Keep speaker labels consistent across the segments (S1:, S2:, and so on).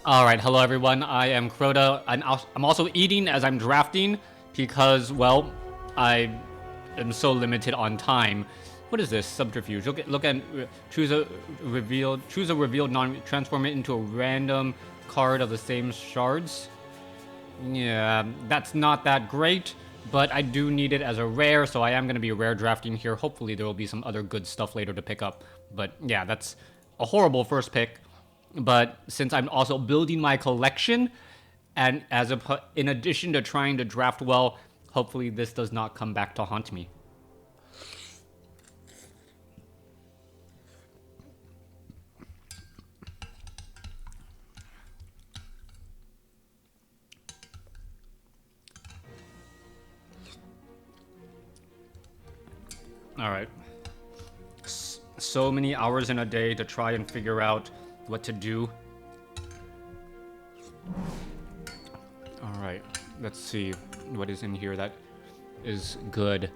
S1: Alright, hello everyone, I am Crota, and I'm also eating as I'm drafting because, well, I am so limited on time. What is this? Subterfuge. Look at choose a revealed transform it into a random card of the same shards. Yeah, that's not that great, but I do need it as a rare, so I am going to be rare drafting here. Hopefully there will be some other good stuff later to pick up. But yeah, that's a horrible first pick. But since I'm also building my collection, and in addition to trying to draft well, hopefully this does not come back to haunt me. All right. So many hours in a day to try and figure out what to do. All right, let's see what is in here that is good.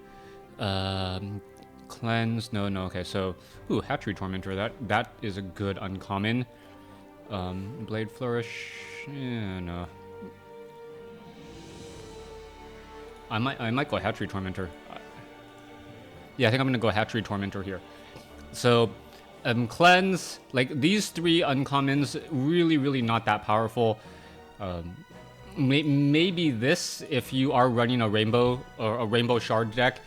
S1: Cleanse, no, okay, so, ooh, Hatchery Tormentor, that is a good uncommon. Blade Flourish, yeah, no. I might go Hatchery Tormentor. Yeah, I think I'm gonna go Hatchery Tormentor here. So, Cleanse, like, these three uncommons, really not that powerful. Maybe this, if you are running a rainbow or a rainbow shard deck.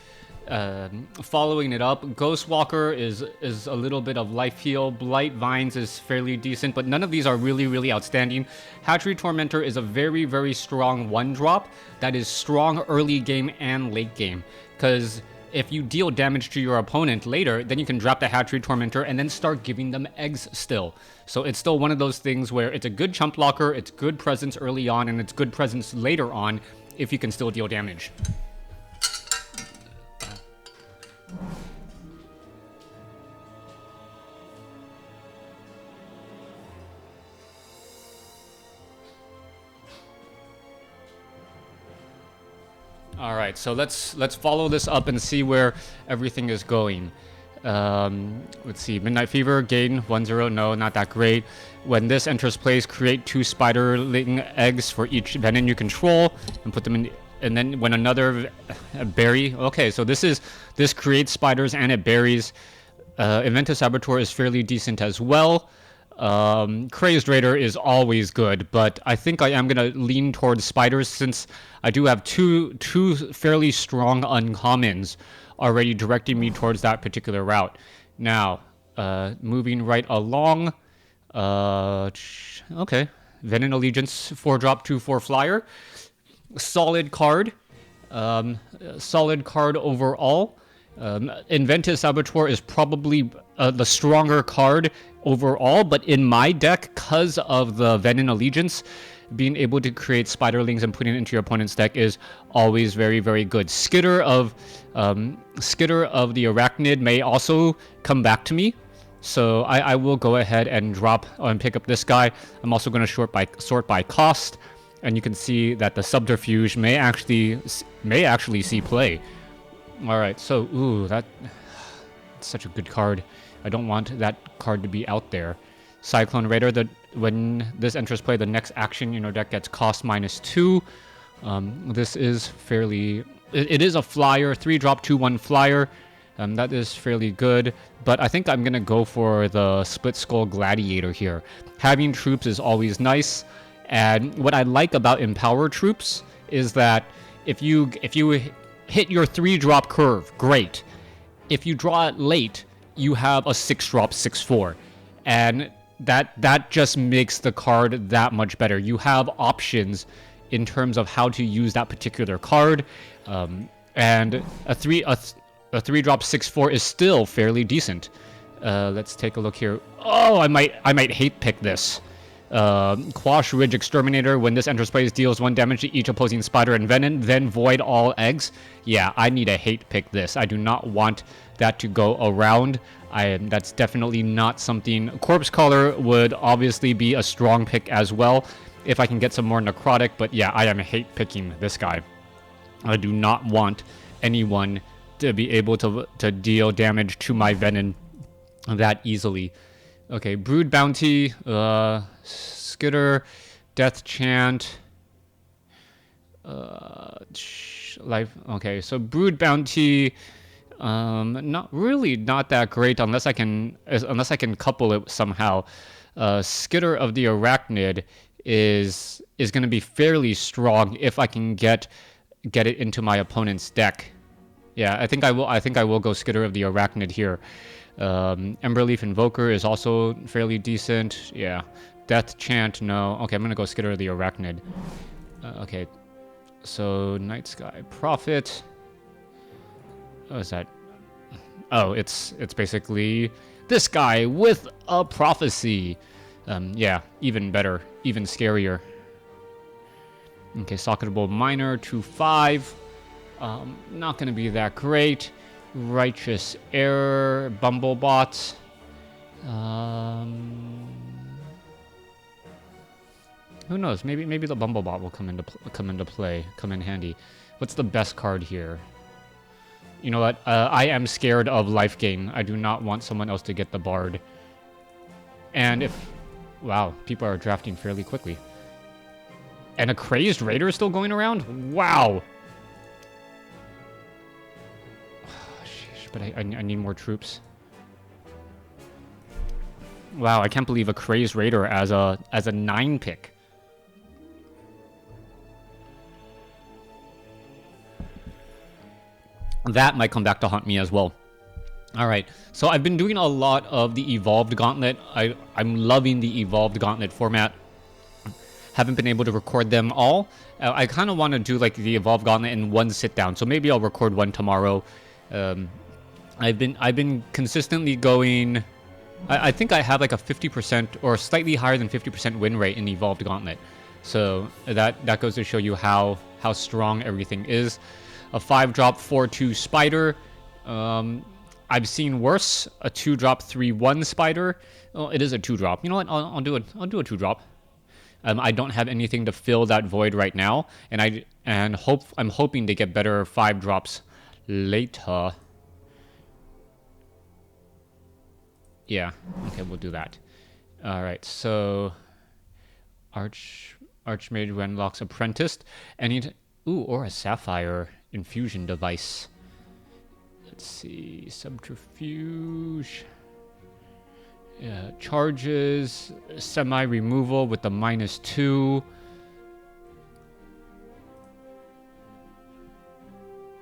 S1: Following it up, Ghostwalker is a little bit of life heal. Blight Vines is fairly decent, but none of these are really outstanding. Hatchery Tormentor is a very strong 1-drop that is strong early game and late game, because if you deal damage to your opponent later, then you can drop the Hatchery Tormentor and then start giving them eggs still. So it's still one of those things where it's a good chump blocker, it's good presence early on, and it's good presence later on if you can still deal damage. All right, so let's follow this up and see where everything is going. Let's see, Midnight Fever, gain 1-0, no, not that great. When this enters place, create 2 spiderling eggs for each venom you control, and put them in. And then when another berry, okay, so this creates spiders and it buries. Inventive Saboteur is fairly decent as well. Crazed Raider is always good, but I think I am going to lean towards spiders since I do have two fairly strong uncommons already directing me towards that particular route. Now, moving right along, okay, Venom Allegiance, 4-drop, 2/4 flyer. Solid card. Solid card overall. Inventive Saboteur is probably the stronger card overall, but in my deck, because of the Venom Allegiance, being able to create spiderlings and putting it into your opponent's deck is always very good. Skitter of the Arachnid may also come back to me, so I will go ahead and drop and pick up this guy. I'm also going to sort by cost, and you can see that the Subterfuge may actually see play. All right, so ooh, that's such a good card. I don't want that card to be out there. Cyclone Raider, when this enters play, the next action in your deck gets cost -2. This is fairly. It is a flyer, 3-drop, 2/1 flyer. That is fairly good, but I think I'm gonna go for the Split Skull Gladiator here. Having troops is always nice, and what I like about Empower troops is that if you hit your 3-drop curve, great. If you draw it late, you have a 6-drop 6/4, and that just makes the card that much better. You have options in terms of how to use that particular card, and a 3-drop 6/4 is still fairly decent. Let's take a look here. Oh, I might hate pick this. Quash Ridge Exterminator. When this enters place, deals 1 damage to each opposing spider and venom, then void all eggs. Yeah, I need to hate pick this. I do not want that to go around. That's definitely not something. Corpse Collar would obviously be a strong pick as well if I can get some more necrotic, but yeah, I am hate picking this guy. I do not want anyone to be able to deal damage to my venom that easily. Okay, Brood Bounty, Skitter, Death Chant, Life. Okay, so Brood Bounty, not that great unless I can couple it somehow. Skitter of the Arachnid is going to be fairly strong if I can get it into my opponent's deck. Yeah, I think I will. I think I will go Skitter of the Arachnid here. Emberleaf Invoker is also fairly decent. Yeah. Death Chant, no. Okay, I'm gonna go Skitter of the Arachnid. Okay. So Night Sky Prophet. What is that? Oh, it's basically this guy with a prophecy. Yeah, even better, even scarier. Okay, Socketable Miner 2/5. Not gonna be that great. Righteous Error, Bumblebot. Who knows? Maybe the Bumblebot will come in handy. What's the best card here? You know what? I am scared of life gain. I do not want someone else to get the Bard. And wow, people are drafting fairly quickly. And a Crazed Raider is still going around? Wow. But I need more troops. Wow, I can't believe a Crazed Raider as a 9 pick. That might come back to haunt me as well. Alright, so I've been doing a lot of the Evolved Gauntlet. I'm loving the Evolved Gauntlet format. Haven't been able to record them all. I kind of want to do like the Evolved Gauntlet in one sit down, so maybe I'll record one tomorrow. I've been consistently going. I think I have like a 50% or slightly higher than 50% win rate in Evolved Gauntlet. So that goes to show you how strong everything is. A 5-drop 4/2 Spider. I've seen worse. A 2-drop 3/1 Spider. Oh, it is a 2-drop. You know what? I'll do a 2-drop. I don't have anything to fill that void right now, and I'm hoping to get better 5-drops later. Yeah, okay, we'll do that. Alright, so Archmage Renlock's Apprentice. Or a Sapphire Infusion Device. Let's see, Subterfuge. Yeah, charges, semi-removal with the -2.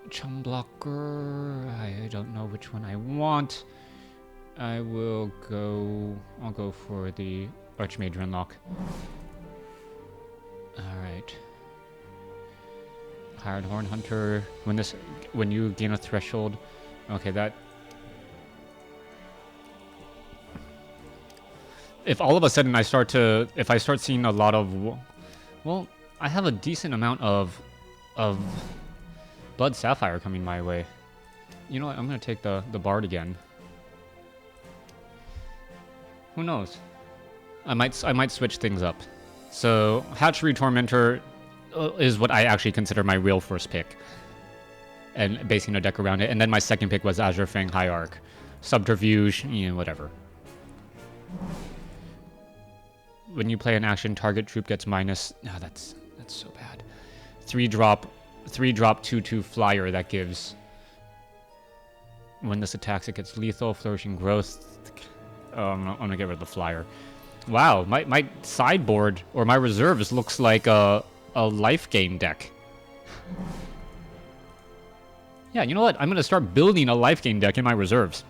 S1: Chum Blocker, I don't know which one I want. I'll go for the Archmage Renlock. Alright. Hired Horn Hunter. When you gain a threshold. Okay, that. If all of a sudden if I start seeing a lot of, well, I have a decent amount of Blood Sapphire coming my way. You know what? I'm gonna take the Bard again. Who knows? I might switch things up. So Hatchery Tormentor is what I actually consider my real first pick, and basing a deck around it. And then my second pick was Azure Fang Hierarch, Subterfuge, whatever. When you play an action, target troop gets minus. No, that's so bad. 3-drop 2/2 flyer that gives. When this attacks, it gets lethal, flourishing growth. I'm gonna get rid of the flyer. Wow, my sideboard or my reserves looks like a life gain deck. Yeah, you know what? I'm gonna start building a life gain deck in my reserves.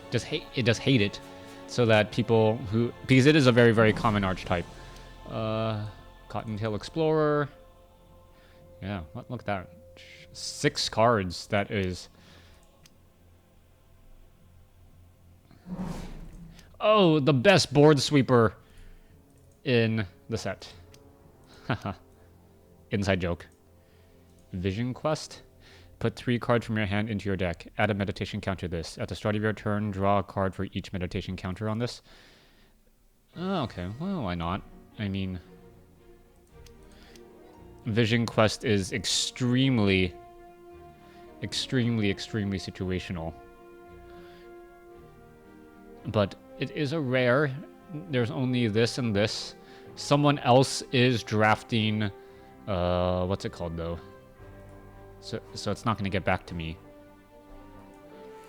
S1: Just hate it, so that people because it is a very, very common archetype. Cottontail Explorer. Yeah, look at that. 6 cards, that is. Oh, the best board sweeper in the set. Haha. Inside joke. Vision Quest. Put 3 cards from your hand into your deck. Add a meditation counter to this. At the start of your turn, draw a card for each meditation counter on this. Oh, okay. Well, why not? I mean... Vision Quest is extremely situational. But it is a rare. There's only this and this. Someone else is drafting, what's it called though? So it's not gonna get back to me.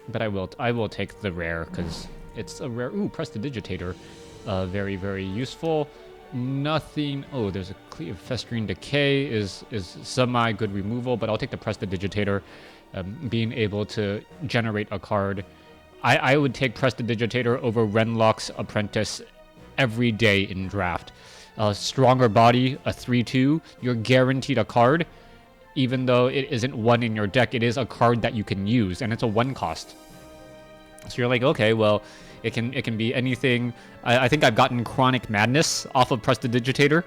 S1: But I will take the rare because it's a rare. Ooh, Prestidigitator, very very useful. Nothing. Oh, there's a clear Festering Decay is semi good removal, but I'll take the Prestidigitator. Being able to generate a card. I would take Prestidigitator over Renlock's Apprentice every day in draft. Stronger Body, a 3/2. You're guaranteed a card. Even though it isn't one in your deck, it is a card that you can use, and it's a 1 cost. So you're like, okay, well, it can be anything. I think I've gotten Chronic Madness off of Prestidigitator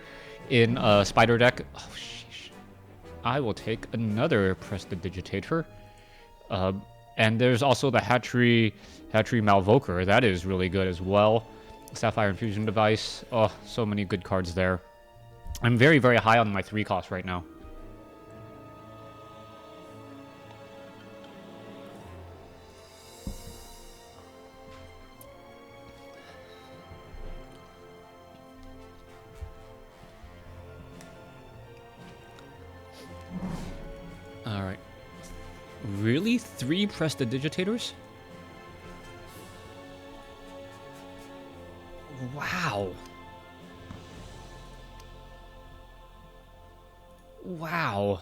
S1: in a Spider deck. Oh, sheesh. I will take another Prestidigitator. And there's also the Hatchery Malvoker. That is really good as well. Sapphire Infusion Device. Oh, so many good cards there. I'm very, very high on my 3 cost right now. Alright. Really? 3 Prestidigitators? Wow. Wow.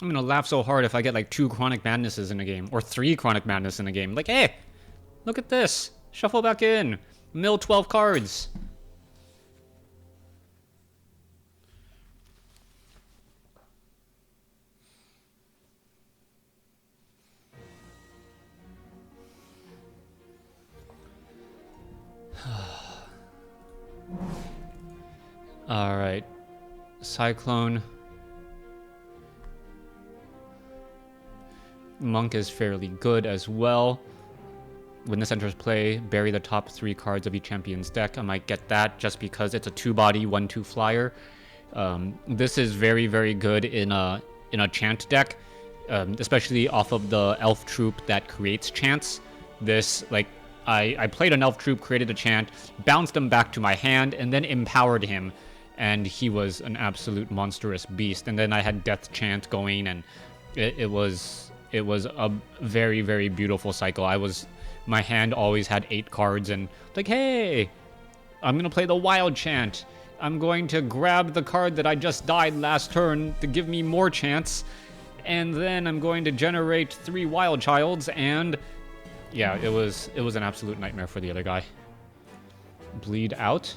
S1: I'm gonna laugh so hard if I get like 2 Chronic Madnesses in a game, or 3 Chronic Madness in a game. Like, hey, look at this. Shuffle back in. Mill 12 cards. Alright. Cyclone. Monk is fairly good as well. When this enters play, bury the top 3 cards of each champion's deck. I might get that just because it's a 2-body, 1/2 flyer. This is very, very good in a chant deck, especially off of the elf troop that creates chants. This, like, I played an elf troop, created a chant, bounced him back to my hand, and then empowered him, and he was an absolute monstrous beast. And then I had Death Chant going, and it was a very, very beautiful cycle. My hand always had 8 cards, and like, hey, I'm gonna play the Wild Chant. I'm going to grab the card that I just died last turn to give me more chance, and then I'm going to generate 3 Wild Childs, and yeah, it was an absolute nightmare for the other guy. Bleed Out.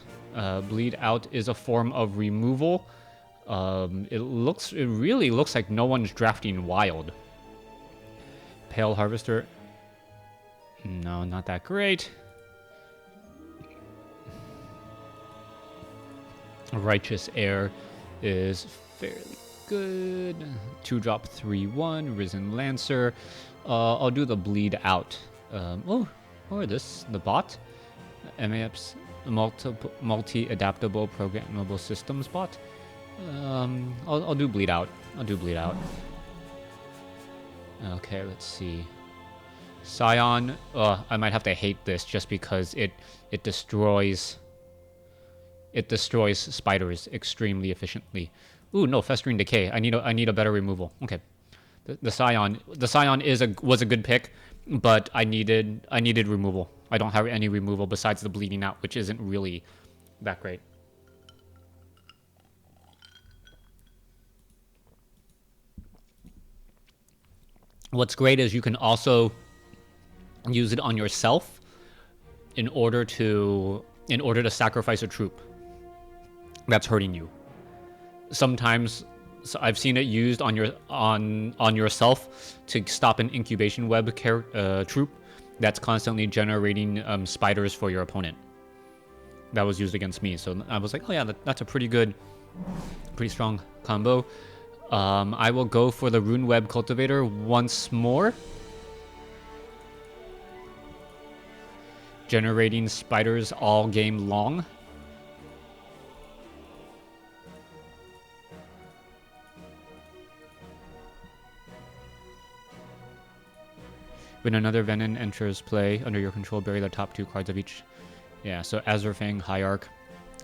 S1: Bleed Out is a form of removal. It really looks like no one's drafting Wild. Pale Harvester. No, not that great. Righteous Air is fairly good. 2-drop 3/1. Risen Lancer. I'll do the Bleed Out. Or this, the bot. MAP's multi-adaptable programmable systems bot. I'll do Bleed Out. Okay, let's see. Scion, I might have to hate this just because it destroys spiders extremely efficiently. Ooh, no, Festering Decay. I need a better removal. Okay. The Scion was a good pick, but I needed removal. I don't have any removal besides the Bleeding Out, which isn't really that great. What's great is you can also use it on yourself in order to sacrifice a troop that's hurting you. Sometimes I've seen it used on yourself to stop an incubation web troop that's constantly generating spiders for your opponent. That was used against me, so I was like, oh yeah, that's a pretty strong combo. I will go for the Rune Web Cultivator once more. generating spiders all game long. When another Venom enters play under your control, bury the top 2 cards of each. Yeah, so Azurfang, Hierarch.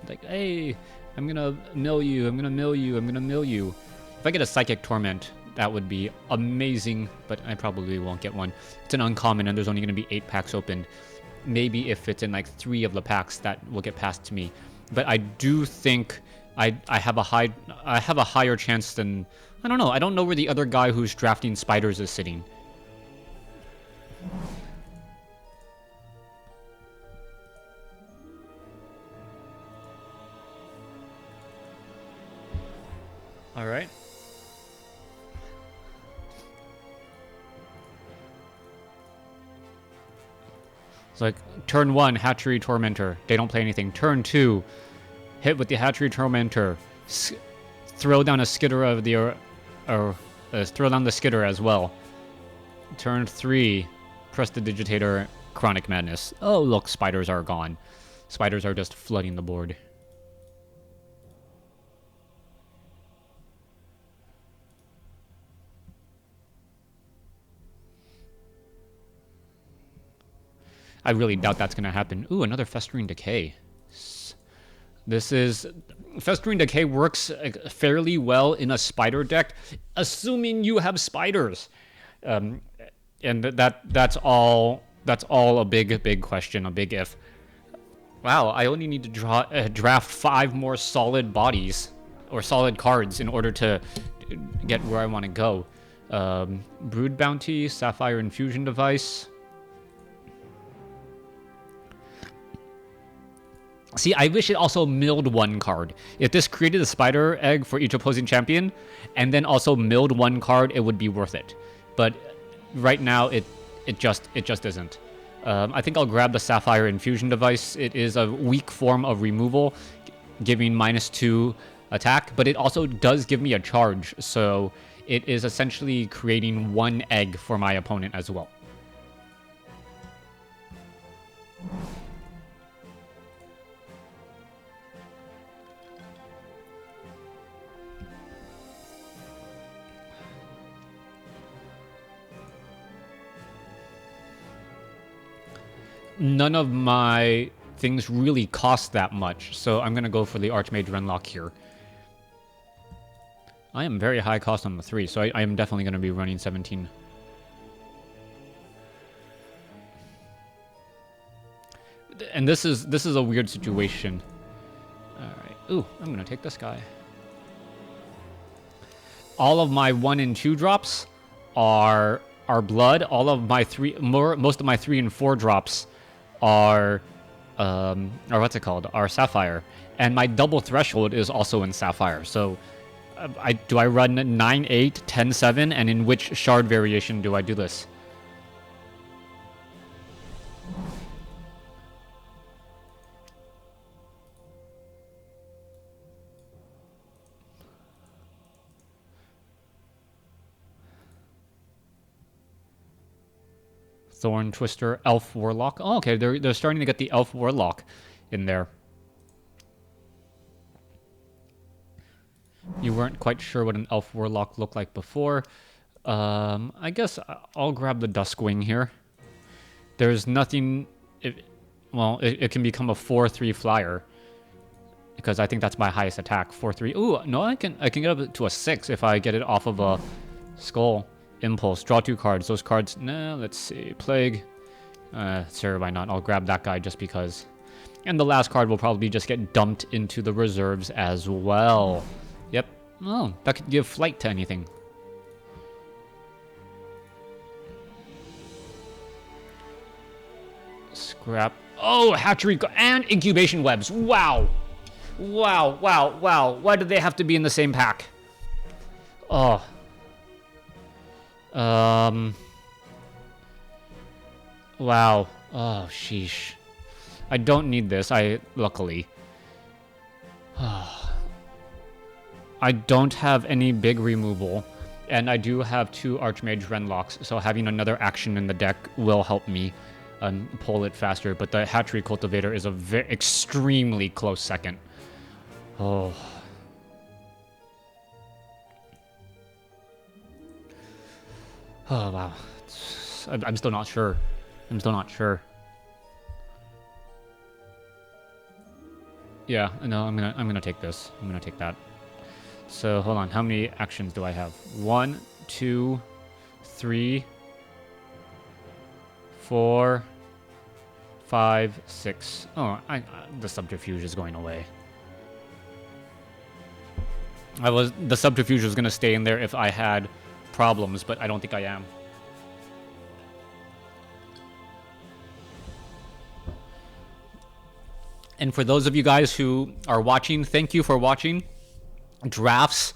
S1: Like, hey, I'm gonna mill you, I'm gonna mill you, I'm gonna mill you. If I get a Psychic Torment, that would be amazing, but I probably won't get one. It's an uncommon, and there's only gonna be 8 packs opened. Maybe if it's in like 3 of the packs, that will get passed to me. But I do think I have a higher chance than, I don't know. I don't know where the other guy who's drafting spiders is sitting. All right. It's like turn 1, Hatchery Tormentor. They don't play anything. Turn 2, hit with the Hatchery Tormentor. Throw down a Skitter of the, throw down the Skitter as well. Turn 3, press the Digitator, Chronic Madness. Oh, look, spiders are gone. Spiders are just flooding the board. I really doubt that's going to happen. Ooh, another Festering Decay. Festering Decay works fairly well in a spider deck, assuming you have spiders. And that's all a big question, a big if. Wow, I only need to draft 5 more solid bodies or solid cards in order to get where I want to go. Brood Bounty, Sapphire Infusion Device. See, I wish it also milled 1 card. If this created a spider egg for each opposing champion, and then also milled 1 card, it would be worth it. But right now, it just isn't. I think I'll grab the Sapphire Infusion Device. It is a weak form of removal, giving -2 attack, but it also does give me a charge, so it is essentially creating 1 egg for my opponent as well. None of my things really cost that much, so I'm going to go for the Archmage Renlock here. I am very high cost on the 3, so I am definitely going to be running 17. And this is a weird situation. Alright. Ooh, I'm going to take this guy. All of my 1 and 2 drops are blood. All of my most of my 3 and 4 drops are what's it called? Are Sapphire. And my double threshold is also in Sapphire. So do I run 9-8, 10-7, and in which shard variation do I do this? Thorn Twister, Elf Warlock. Oh, okay, they're starting to get the Elf Warlock in there. You weren't quite sure what an Elf Warlock looked like before. I guess I'll grab the Duskwing here. There's nothing... It can become a 4-3 flyer. Because I think that's my highest attack, 4-3. Ooh, no, I can get up to a 6 if I get it off of a Skull. Impulse, draw 2 cards. Those cards, let's see. Plague. Sure, why not? I'll grab that guy just because. And the last card will probably just get dumped into the reserves as well. Yep. Oh, that could give flight to anything. Scrap. Oh, hatchery and incubation webs. Wow. Wow, wow, wow. Why do they have to be in the same pack? Oh. Wow. Oh, sheesh. I don't need this, luckily. I don't have any big removal, and I do have 2 Archmage Renlocks, so having another action in the deck will help me. pull it faster. But the Hatchery Cultivator is a extremely close second. Oh. Oh wow. I'm still not sure. I'm still not sure. Yeah, no, I'm gonna take this. I'm gonna take that. So hold on, how many actions do I have? 1, 2, 3, 4, 5, 6. Oh, the subterfuge is going away. The subterfuge was gonna stay in there if I had problems, but I don't think I am. And for those of you guys who are watching, thank you for watching. Drafts,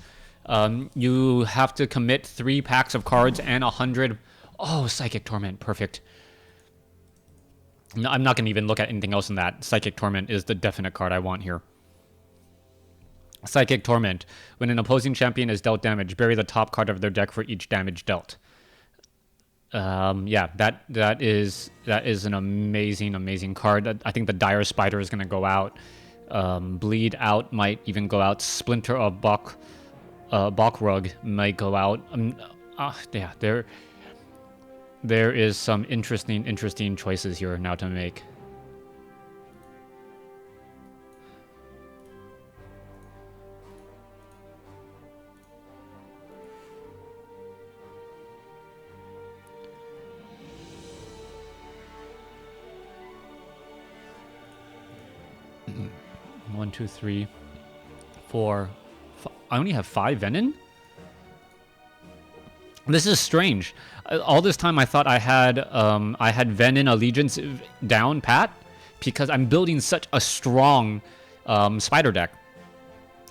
S1: you have to commit 3 packs of cards and 100. Oh, Psychic Torment, perfect. No, I'm not going to even look at anything else in that. Psychic Torment is the definite card I want here. Psychic Torment. When an opposing champion is dealt damage, bury the top card of their deck for each damage dealt. Yeah, that is an amazing card. I think the Dire Spider is going to go out. Bleed Out might even go out. Splinter of Balkrug might go out. Yeah, there is some interesting choices here now to make. One, two, three, four. I only have 5 Venom? This is strange. All this time I thought I had Venom Allegiance down pat because I'm building such a strong spider deck.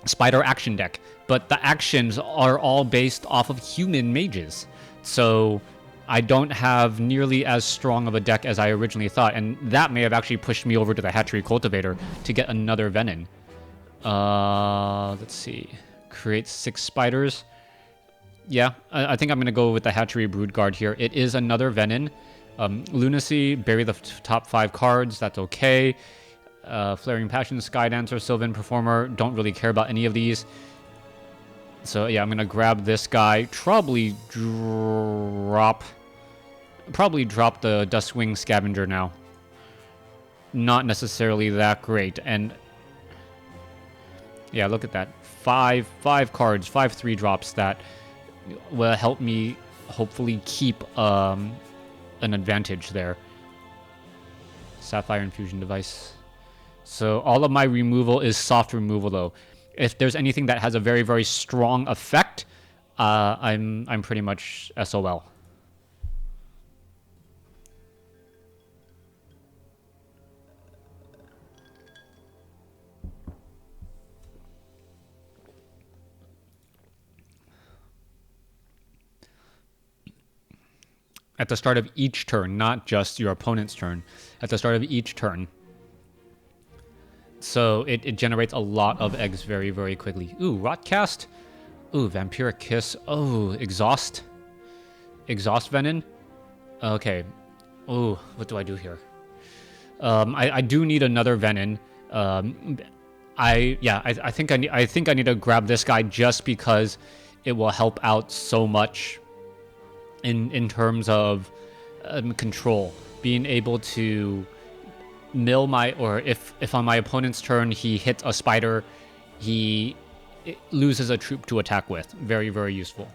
S1: Spider action deck. But the actions are all based off of human mages. So I don't have nearly as strong of a deck as I originally thought, and that may have actually pushed me over to the Hatchery Cultivator to get another Venom. Let's see. Create 6 spiders. Yeah, I think I'm going to go with the Hatchery Broodguard here. It is another Venom. Lunacy, bury the top 5 cards. That's okay. Flaring Passion, Skydancer, Sylvan Performer. Don't really care about any of these. So yeah, I'm going to grab this guy. Probably drop the Dustwing Scavenger now. Not necessarily that great. And yeah, look at that. 5 cards, 5 3-drops that will help me hopefully keep an advantage there. Sapphire Infusion Device. So all of my removal is soft removal though. If there's anything that has a very, very strong effect, I'm pretty much SOL. At the start of each turn, not just your opponent's turn. At the start of each turn. So it generates a lot of eggs very, very quickly. Ooh, Rotcast. Ooh, Vampiric Kiss. Oh, Exhaust. Exhaust Venom. Okay. Ooh, what do I do here? I do need another Venom. I think I need to grab this guy just because it will help out so much in terms of control. Being able to mill if on my opponent's turn he hits a spider, he loses a troop to attack with. Very, very useful.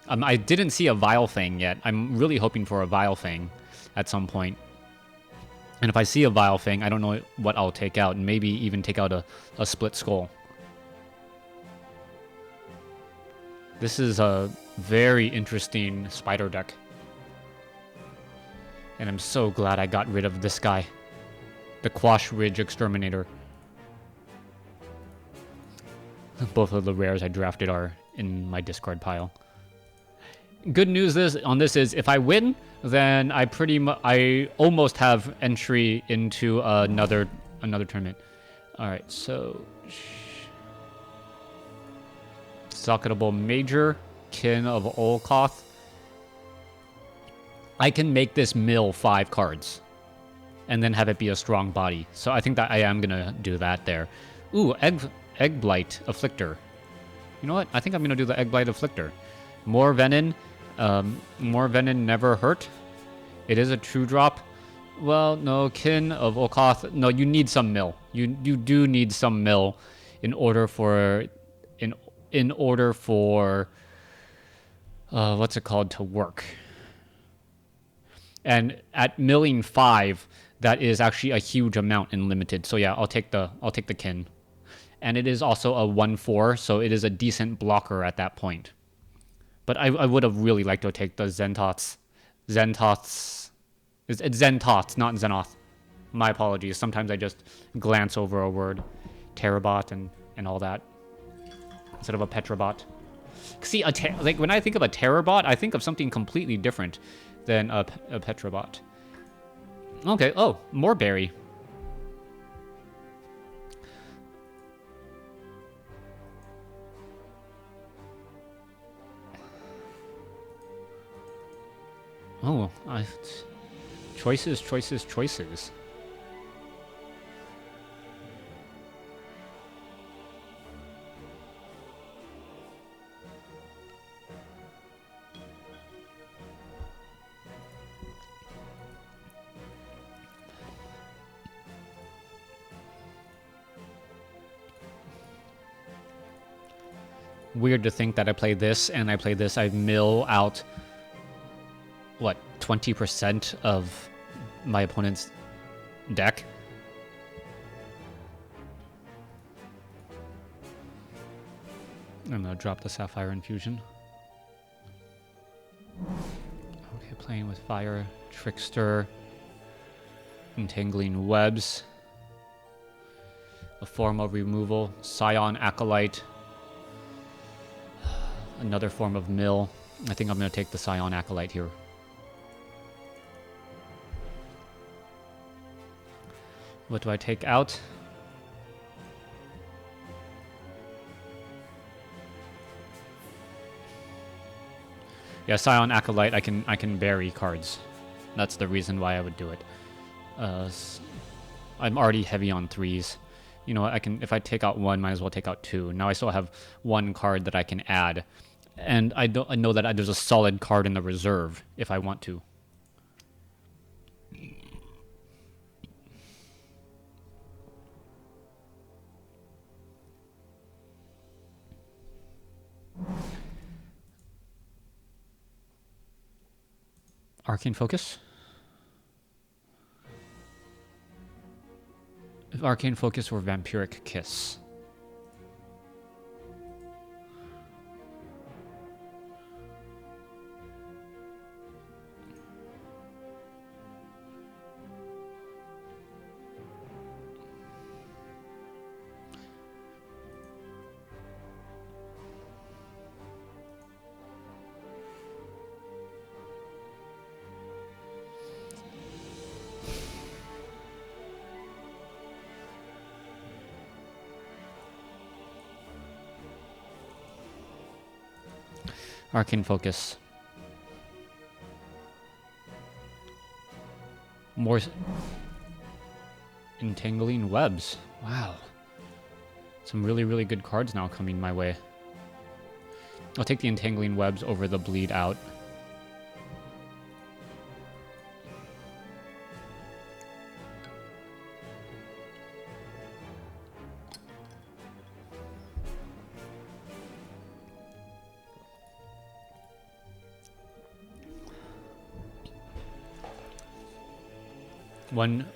S1: I didn't see a Vile Fang yet. I'm really hoping for a Vile Fang at some point. And if I see a Vile Fang, I don't know what I'll take out. Maybe even take out a Split Skull. This is a very interesting spider deck. And I'm so glad I got rid of this guy. The Quash Ridge Exterminator. Both of the rares I drafted are in my discard pile. Good news on this is if I win, then I almost have entry into another tournament. All right, so Socketable Major, Kin of Olkoth. I can make this mill 5 cards. and then have it be a strong body. So I think that I am gonna do that there. Ooh, egg blight afflictor. You know what? I think I'm gonna do the egg blight afflictor. More venom. More venom never hurt. It is a true drop. Well, no, Kin of Okoth. No, you need some mill. You do need some mill in order for in order for what's it called to work. And at milling 5, that is actually a huge amount in limited. So yeah, I'll take the Kin. And it is also a 1/4, so it is a decent blocker at that point. But I would have really liked to take the Zentoths. It's Zentoths, not Zenoth. My apologies. Sometimes I just glance over a word. Terabot and all that. Instead of a Petrobot. See, like when I think of a Terabot, I think of something completely different than a Petrobot. Okay, oh, more berry. Oh, choices. Weird to think that I play this and I play this. I mill out, what, 20% of my opponent's deck? I'm gonna drop the Sapphire Infusion. Okay, playing with Fire, Trickster, Entangling Webs, a form of removal, Scion Acolyte, another form of mill. I think I'm gonna take the Scion Acolyte here. What do I take out? Yeah, Scion Acolyte, I can bury cards. That's the reason why I would do it. I'm already heavy on 3s. You know what, if I take out 1, might as well take out 2. Now I still have 1 card that I can add. And I know that there's a solid card in the reserve if I want to. Arcane Focus? If Arcane Focus or Vampiric Kiss? Arcane Focus. More Entangling Webs. Wow. Some really, really good cards now coming my way. I'll take the Entangling Webs over the Bleed Out.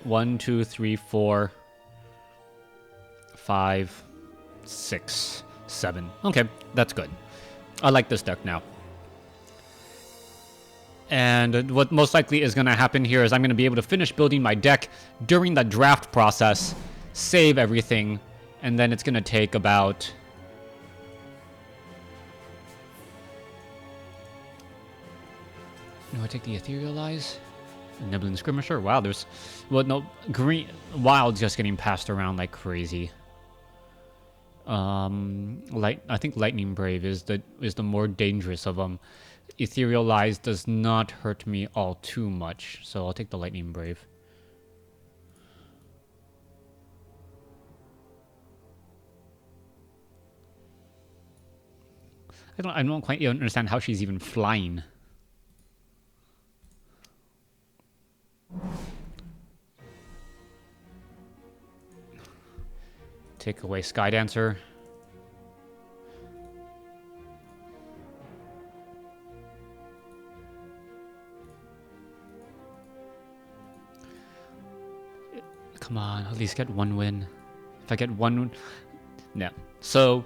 S1: One, 2, 3, 4, 5, 6, 7. Okay, that's good. I like this deck now. And what most likely is going to happen here is I'm going to be able to finish building my deck during the draft process, save everything, and then it's going to take about... No, I take the Etherealize? Nibbling Skirmisher? Wow, there's... Well, no, Green... Wild's just getting passed around like crazy. I think Lightning Brave is the more dangerous of them. Etherealize does not hurt me all too much, so I'll take the Lightning Brave. I don't quite understand how she's even flying. Take away Sky Dancer. Come on, at least get one win. If I get one... No. So...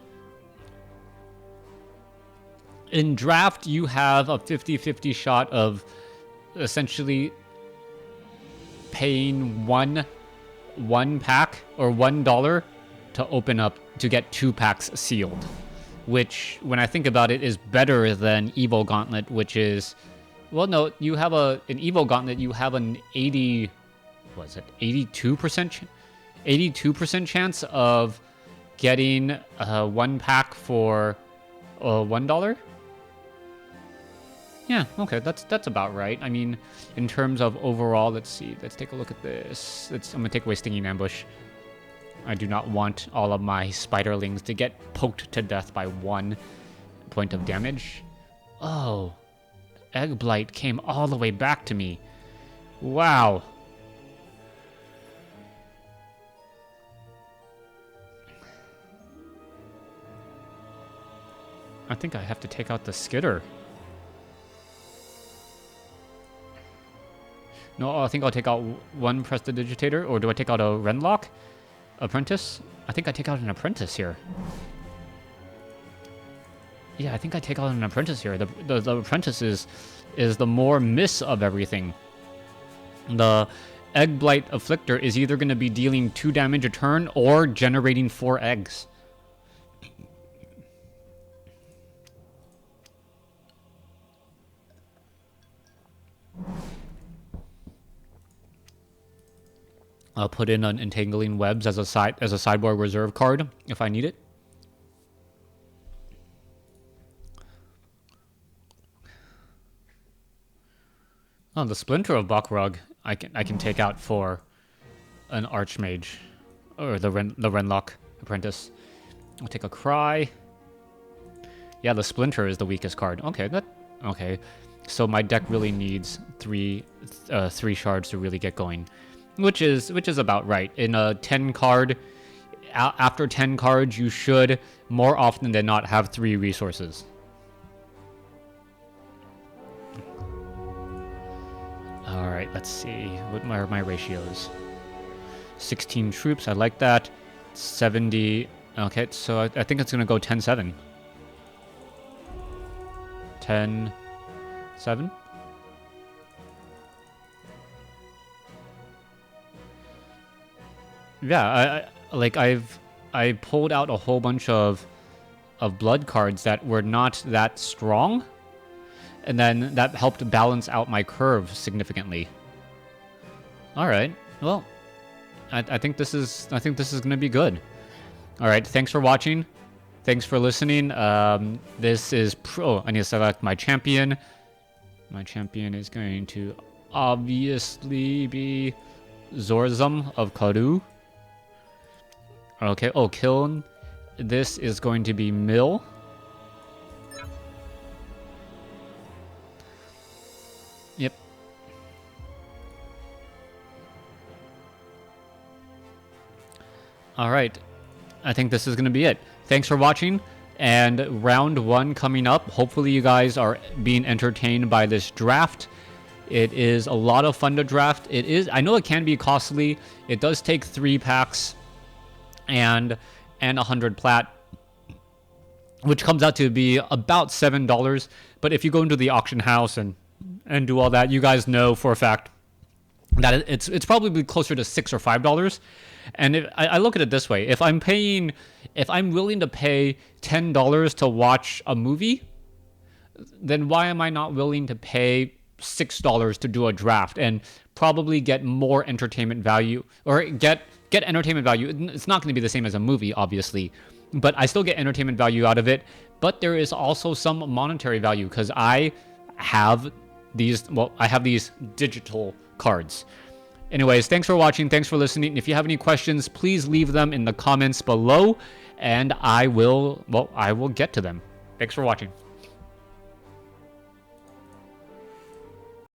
S1: in draft, you have a 50-50 shot of essentially paying one pack or $1 to open up to get 2 packs sealed, which, when I think about it, is better than Evo Gauntlet, which is, well, no, you have an Evo Gauntlet, you have an 82% chance of getting 1 pack for $1. Yeah, okay, that's about right. I mean, in terms of overall, let's see. Let's take a look at this. I'm gonna take away Stinging Ambush. I do not want all of my spiderlings to get poked to death by 1 point of damage. Oh, Egg Blight came all the way back to me. Wow. I think I have to take out the Skitter. No, I think I'll take out 1 Prestidigitator, or do I take out a Renlock? Apprentice? I think I take out an Apprentice here. Yeah, I think I take out an Apprentice here. The Apprentice is the more miss of everything. The Egg Blight Afflictor is either going to be dealing 2 damage a turn or generating 4 eggs. I'll put in an Entangling Webs as a sideboard reserve card if I need it. Oh, the Splinter of Bakrug I can take out for an Archmage, or the Renlock Apprentice. I'll take a Cry. Yeah, the Splinter is the weakest card. Okay. So my deck really needs 3 shards to really get going. Which is about right. In a 10 card, after 10 cards, you should more often than not have 3 resources. All right, let's see. What are my ratios? 16 troops, I like that. 70. Okay, so I think it's gonna go 10-7. 10-7. Yeah, I pulled out a whole bunch of blood cards that were not that strong, and then that helped balance out my curve significantly. All right, well, I think this is gonna be good. All right, thanks for watching. Thanks for listening. This is I need to select my champion. My champion is going to obviously be Zorzum of Karu. Okay, Kiln. This is going to be Mill. Yep. Alright. I think this is going to be it. Thanks for watching, and round 1 coming up. Hopefully you guys are being entertained by this draft. It is a lot of fun to draft. I know it can be costly. It does take 3 packs and 100 plat, which comes out to be about $7. But if you go into the auction house and do all that, you guys know for a fact that it's probably closer to $6 or $5. And I look at it this way: if I'm willing to pay $10 to watch a movie, then why am I not willing to pay $6 to do a draft and probably get more entertainment value, or get entertainment value? It's not going to be the same as a movie, obviously, but I still get entertainment value out of it. But there is also some monetary value because I have these digital cards. Anyways, thanks for watching. Thanks for listening. If you have any questions, please leave them in the comments below, and I will get to them. Thanks for watching.